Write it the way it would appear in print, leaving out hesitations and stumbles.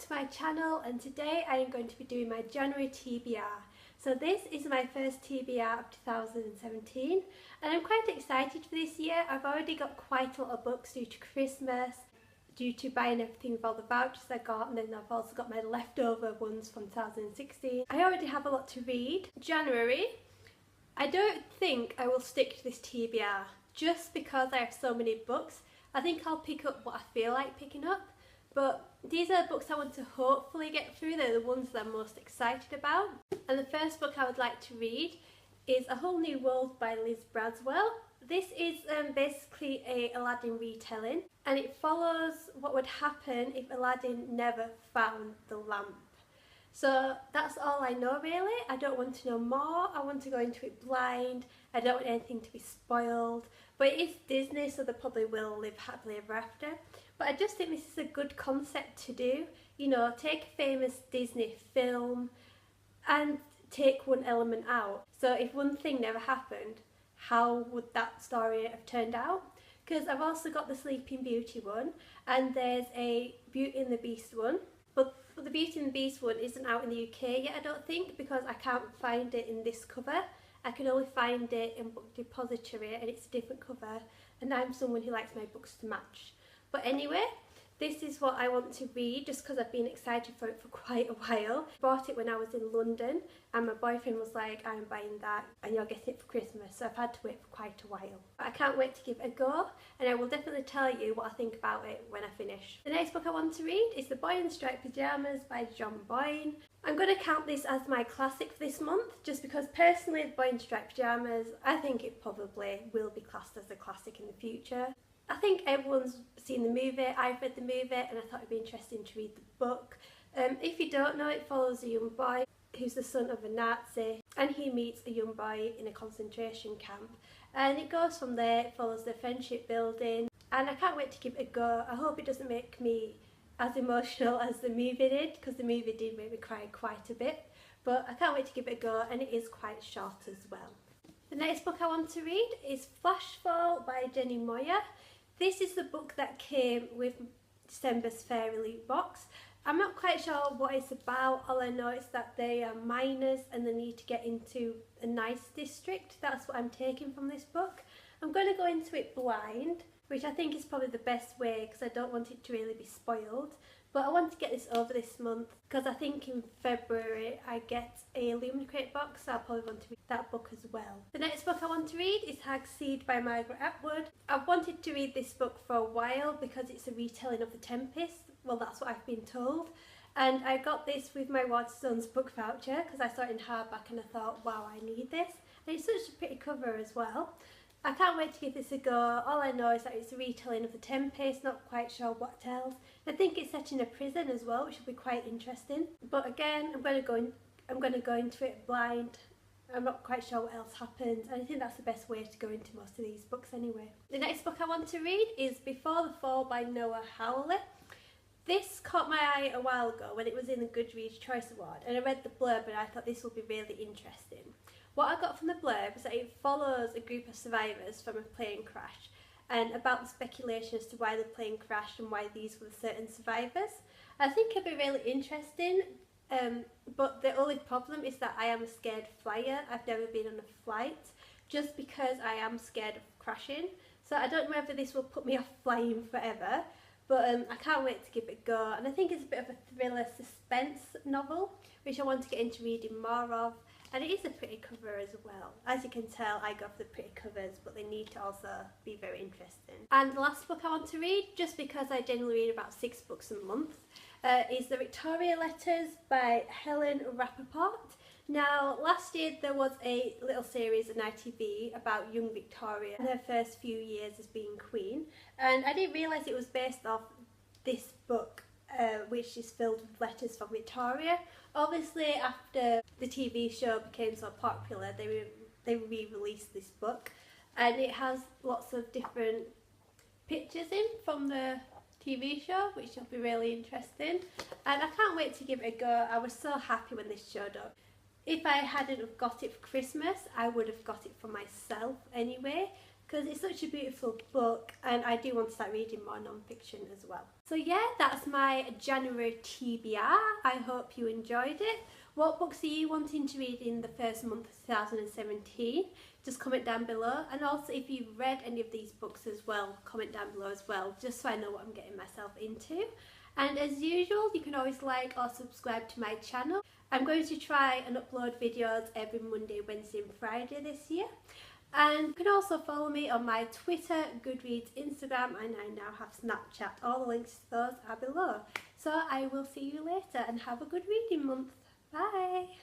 to my channel, and today I am going to be doing my January TBR. So this is my first TBR of 2017 and I'm quite excited for this year. I've already got quite a lot of books due to Christmas, due to buying everything with all the vouchers I got, and then I've also got my leftover ones from 2016. I already have a lot to read. January, I don't think I will stick to this TBR just because I have so many books. I think I'll pick up what I feel like picking up. But these are the books I want to hopefully get through. They're the ones that I'm most excited about. And the first book I would like to read is A Whole New World by Liz Braswell. This is basically a Aladdin retelling, and it follows what would happen if Aladdin never found the lamp. So that's all I know really. I don't want to know more. I want to go into it blind. I don't want anything to be spoiled. But it is Disney, so they probably will live happily ever after. But I just think this is a good concept to do. You know, take a famous Disney film and take one element out. So if one thing never happened, how would that story have turned out? Because I've also got the Sleeping Beauty one, and there's a Beauty and the Beast one. But the Beauty and the Beast one isn't out in the UK yet, I don't think, because I can't find it in this cover. I can only find it in Book Depository, and it's a different cover, and I'm someone who likes my books to match. But anyway, this is what I want to read just because I've been excited for it for quite a while. I bought it when I was in London, and my boyfriend was like, I'm buying that and you're getting it for Christmas, so I've had to wait for quite a while. But I can't wait to give it a go, and I will definitely tell you what I think about it when I finish. The next book I want to read is The Boy in the Striped Pajamas by John Boyne. I'm going to count this as my classic for this month, just because personally The Boy in the Striped Pajamas, I think it probably will be classed as a classic in the future. I think everyone's seen the movie, I've read the movie, and I thought it'd be interesting to read the book. If you don't know, it follows a young boy who's the son of a Nazi, and he meets a young boy in a concentration camp. And it goes from there, it follows the friendship building, and I can't wait to give it a go. I hope it doesn't make me as emotional as the movie did, because the movie did make me cry quite a bit. But I can't wait to give it a go, and it is quite short as well. The next book I want to read is Flashfall by Jenny Moyer. This is the book that came with December's Fairy Loot box. I'm not quite sure what it's about. All I know is that they are minors and they need to get into a nice district. That's what I'm taking from this book. I'm going to go into it blind, which I think is probably the best way because I don't want it to really be spoiled. But I want to get this over this month because I think in February I get a Lumen Crate box, so I'll probably want to read that book as well. The next book I want to read is Hagseed by Margaret Atwood. I've wanted to read this book for a while because it's a retelling of The Tempest. Well, that's what I've been told. And I got this with my Waterstones book voucher because I saw it in hardback and I thought, wow, I need this. And it's such a pretty cover as well. I can't wait to give this a go. All I know is that it's a retelling of The Tempest, not quite sure what else. I think it's set in a prison as well, which will be quite interesting. But again, I'm going to go into it blind. I'm not quite sure what else happens, and I think that's the best way to go into most of these books anyway. The next book I want to read is Before the Fall by Noah Hawley. This caught my eye a while ago when it was in the Goodreads Choice Award, and I read the blurb and I thought this will be really interesting. What I got from the blurb is that it follows a group of survivors from a plane crash and about the speculation as to why the plane crashed and why these were the certain survivors. I think it'd be really interesting, but the only problem is that I am a scared flyer. I've never been on a flight just because I am scared of crashing. So I don't know whether this will put me off flying forever, but I can't wait to give it a go. And I think it's a bit of a thriller suspense novel, which I want to get into reading more of. And it is a pretty cover as well. As you can tell, I go for the pretty covers, but they need to also be very interesting. And the last book I want to read, just because I generally read about 6 books a month, is The Victoria Letters by Helen Rappaport. Now, last year there was a little series on ITV about young Victoria and her first few years as being Queen. And I didn't realise it was based off this book, which is filled with letters from Victoria. Obviously, after the TV show became so popular, they re-released this book, and it has lots of different pictures in from the TV show, which will be really interesting. And I can't wait to give it a go. I was so happy when this showed up. If I hadn't have got it for Christmas, I would have got it for myself anyway, because it's such a beautiful book and I do want to start reading more non-fiction as well. So yeah, that's my January TBR. I hope you enjoyed it. What books are you wanting to read in the first month of 2017? Just comment down below, and also if you've read any of these books as well, comment down below as well, just so I know what I'm getting myself into. And as usual, you can always like or subscribe to my channel. I'm going to try and upload videos every Monday, Wednesday and Friday this year. And you can also follow me on my Twitter, Goodreads, Instagram, and I now have Snapchat. All the links to those are below. So I will see you later and have a good reading month. Bye!